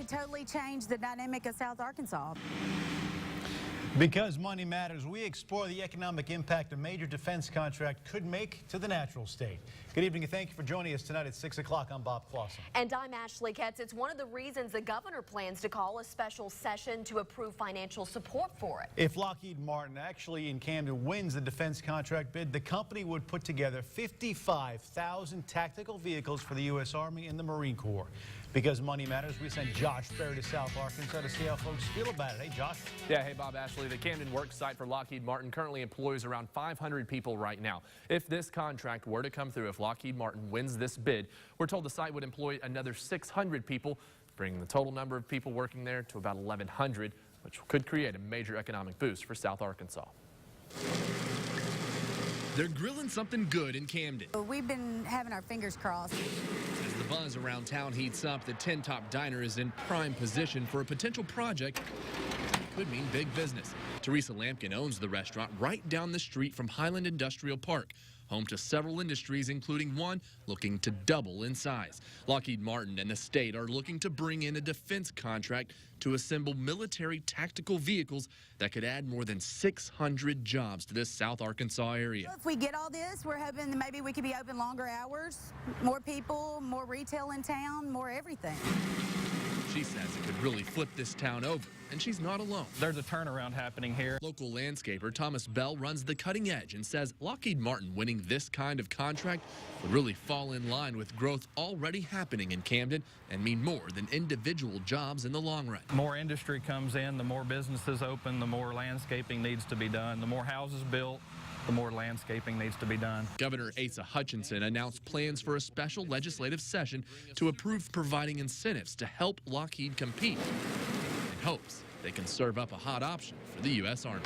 could totally change the dynamic of South Arkansas. Because money matters, we explore the economic impact a major defense contract could make to the natural state. Good evening and thank you for joining us tonight at 6 o'clock. I'm Bob Clausen. And I'm Ashley Ketz. It's one of the reasons the governor plans to call a special session to approve financial support for it. If Lockheed Martin actually in Camden wins the defense contract bid, the company would put together 55,000 tactical vehicles for the U.S. Army and the Marine Corps. Because money matters, we sent Josh Berry to South Arkansas to see how folks feel about it. Hey, Josh. Yeah, hey, Bob, Ashley. The Camden work site for Lockheed Martin currently employs around 500 people right now. If this contract were to come through, if Lockheed Martin wins this bid, we're told the site would employ another 600 people, bringing the total number of people working there to about 1,100, which could create a major economic boost for South Arkansas. They're grilling something good in Camden. We've been having our fingers crossed. As the buzz around town heats up, the Tin Top Diner is in prime position for a potential project that could mean big business. Teresa Lampkin owns the restaurant right down the street from Highland Industrial Park, home to several industries, including one looking to double in size. Lockheed Martin and the state are looking to bring in a defense contract to assemble military tactical vehicles that could add more than 600 jobs to this South Arkansas area. If we get all this, we're hoping that maybe we could be open longer hours, more people, more retail in town, more everything. She says it could really flip this town over, and she's not alone. There's a turnaround happening here. Local landscaper Thomas Bell runs the Cutting Edge and says Lockheed Martin winning this kind of contract would really fall in line with growth already happening in Camden and mean more than individual jobs in the long run. The more industry comes in, the more businesses open, the more landscaping needs to be done, the more houses built, the more landscaping needs to be done. Governor Asa Hutchinson announced plans for a special legislative session to approve providing incentives to help Lockheed compete in hopes they can serve up a hot option for the U.S. Army.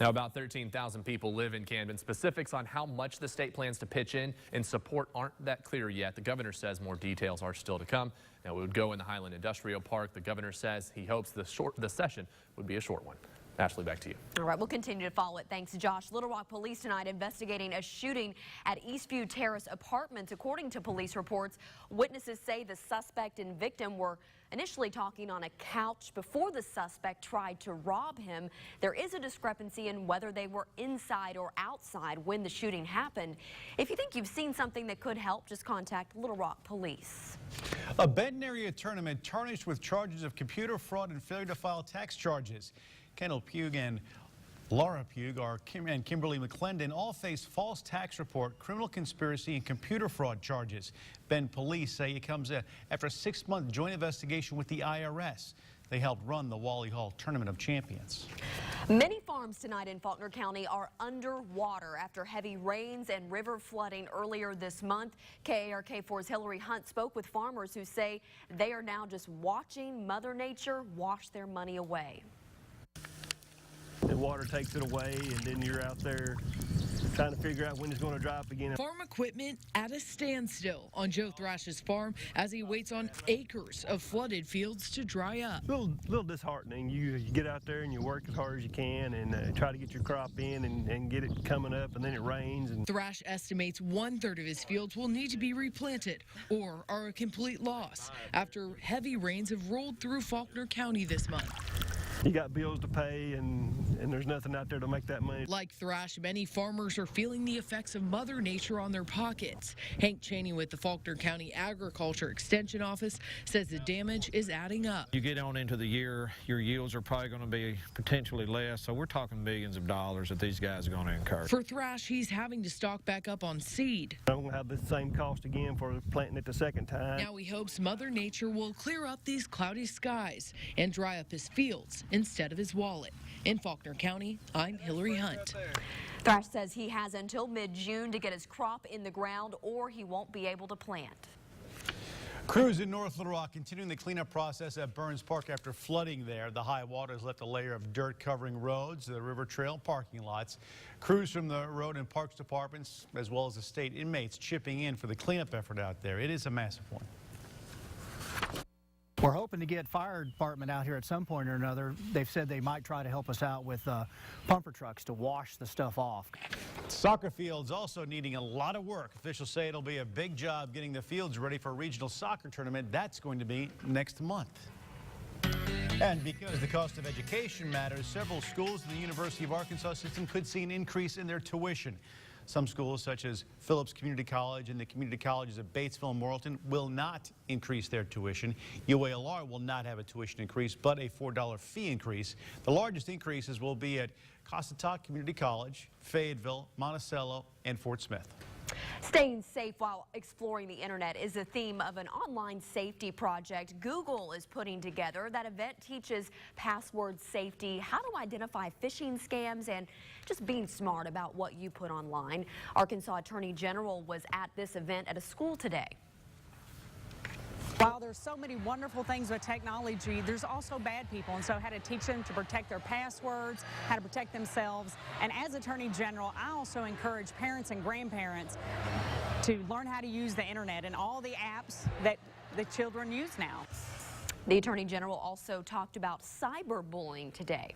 Now, about 13,000 people live in Camden. Specifics on how much the state plans to pitch in support aren't that clear yet. The governor says more details are still to come. Now, it would go in the Highland Industrial Park. The governor says he hopes the session would be a short one. Ashley, back to you. All right, we'll continue to follow it. Thanks, Josh. Little Rock police tonight investigating a shooting at Eastview Terrace Apartments. According to police reports, witnesses say the suspect and victim were initially talking on a couch before the suspect tried to rob him. There is a discrepancy in whether they were inside or outside when the shooting happened. If you think you've seen something that could help, just contact Little Rock Police. A Benton area tournament tarnished with charges of computer fraud and failure to file tax charges. Kendall Pugh and Laura Pugh and Kimberly McClendon all face false tax report, criminal conspiracy, and computer fraud charges. Benton police say it comes after a 6-month joint investigation with the IRS. They helped run the Wally Hall Tournament of Champions. Many farms tonight in Faulkner County are underwater after heavy rains and river flooding earlier this month. KARK4's Hillary Hunt spoke with farmers who say they are now just watching Mother Nature wash their money away. The water takes it away, and then you're out there trying to figure out when it's going to dry up again. Farm equipment at a standstill on Joe Thrash's farm as he waits on acres of flooded fields to dry up. A little disheartening. You get out there and you work as hard as you can and try to get your crop in and get it coming up, and then it rains. And Thrash estimates 1/3 of his fields will need to be replanted or are a complete loss after heavy rains have rolled through Faulkner County this month. you got bills to pay, and there's nothing out there to make that money. Like Thrash, many farmers are feeling the effects of Mother Nature on their pockets. Hank Cheney with the Faulkner County Agriculture Extension Office says the damage is adding up. You get on into the year, your yields are probably going to be potentially less, so we're talking millions of dollars that these guys are going to incur. For Thrash, he's having to stock back up on seed. I'm going to have the same cost again for planting it the second time. Now he hopes Mother Nature will clear up these cloudy skies and dry up his fields instead of his wallet. In Faulkner County, I'm Hillary Hunt. Thrash says he has until mid-June to get his crop in the ground or he won't be able to plant. Crews in North Little Rock continuing the cleanup process at Burns Park after flooding there. The high water has left a layer of dirt covering roads, the river trail, parking lots. Crews from the road and parks departments, as well as the state inmates, chipping in for the cleanup effort out there. It is a massive one. We're hoping to get fire department out here at some point or another. They've said they might try to help us out with pumper trucks to wash the stuff off. Soccer fields also needing a lot of work. Officials say it'll be a big job getting the fields ready for a regional soccer tournament. That's going to be next month. And because the cost of education matters, several schools in the University of Arkansas system could see an increase in their tuition. Some schools, such as Phillips Community College and the community colleges of Batesville and Morrilton, will not increase their tuition. UALR will not have a tuition increase, but a $4 fee increase. The largest increases will be at Cossatot Community College, Fayetteville, Monticello, and Fort Smith. Staying safe while exploring the internet is the theme of an online safety project Google is putting together. That event teaches password safety, how to identify phishing scams, and just being smart about what you put online. Arkansas Attorney General was at this event at a school today. While there's so many wonderful things with technology, there's also bad people, and so how to teach them to protect their passwords, how to protect themselves. And as Attorney General, I also encourage parents and grandparents to learn how to use the internet and all the apps that the children use now. The Attorney General also talked about cyberbullying today.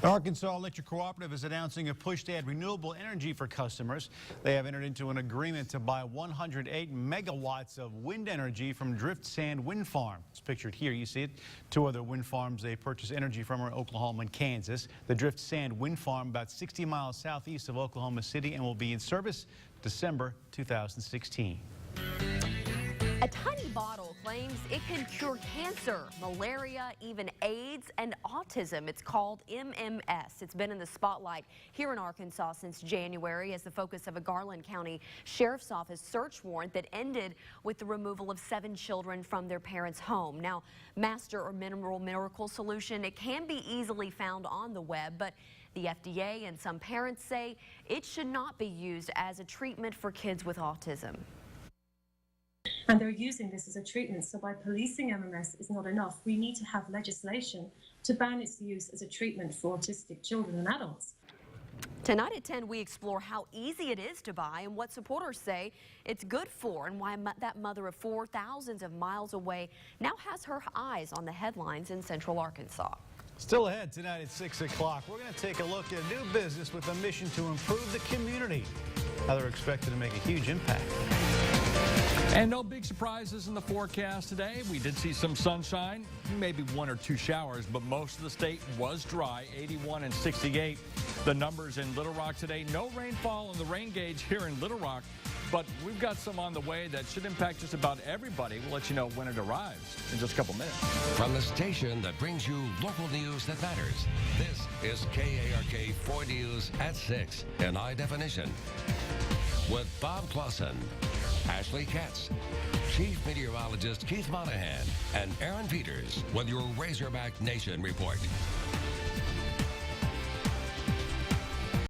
Arkansas Electric Cooperative is announcing a push to add renewable energy for customers. They have entered into an agreement to buy 108 megawatts of wind energy from Drift Sand Wind Farm. It's pictured here. You see it. Two other wind farms they purchase energy from are Oklahoma and Kansas. The Drift Sand Wind Farm about 60 miles southeast of Oklahoma City and will be in service December 2016. A tiny bottle claims it can cure cancer, malaria, even AIDS, and autism. It's called MMS. It's been in the spotlight here in Arkansas since January as the focus of a Garland County Sheriff's Office search warrant that ended with the removal of 7 children from their parents' home. Now, Master or Mineral Miracle Solution, it can be easily found on the web, but the FDA and some parents say it should not be used as a treatment for kids with autism. And they're using this as a treatment. So by policing MMS is not enough. We need to have legislation to ban its use as a treatment for autistic children and adults. Tonight at 10, we explore how easy it is to buy and what supporters say it's good for, and why that mother of 4 thousands of miles away now has her eyes on the headlines in Central Arkansas. Still ahead tonight at 6 o'clock, we're going to take a look at a new business with a mission to improve the community. How they're expected to make a huge impact. And no big surprises in the forecast today. We did see some sunshine, maybe 1 or 2 showers, but most of the state was dry, 81 and 68. The numbers in Little Rock today, no rainfall on the rain gauge here in Little Rock, but we've got some on the way that should impact just about everybody. We'll let you know when it arrives in just a couple minutes. From the station that brings you local news that matters, this is KARK 4 News at 6 in high definition. With Bob Clausen, Ashley Katz, Chief Meteorologist Keith Monahan, and Aaron Peters with your Razorback Nation report.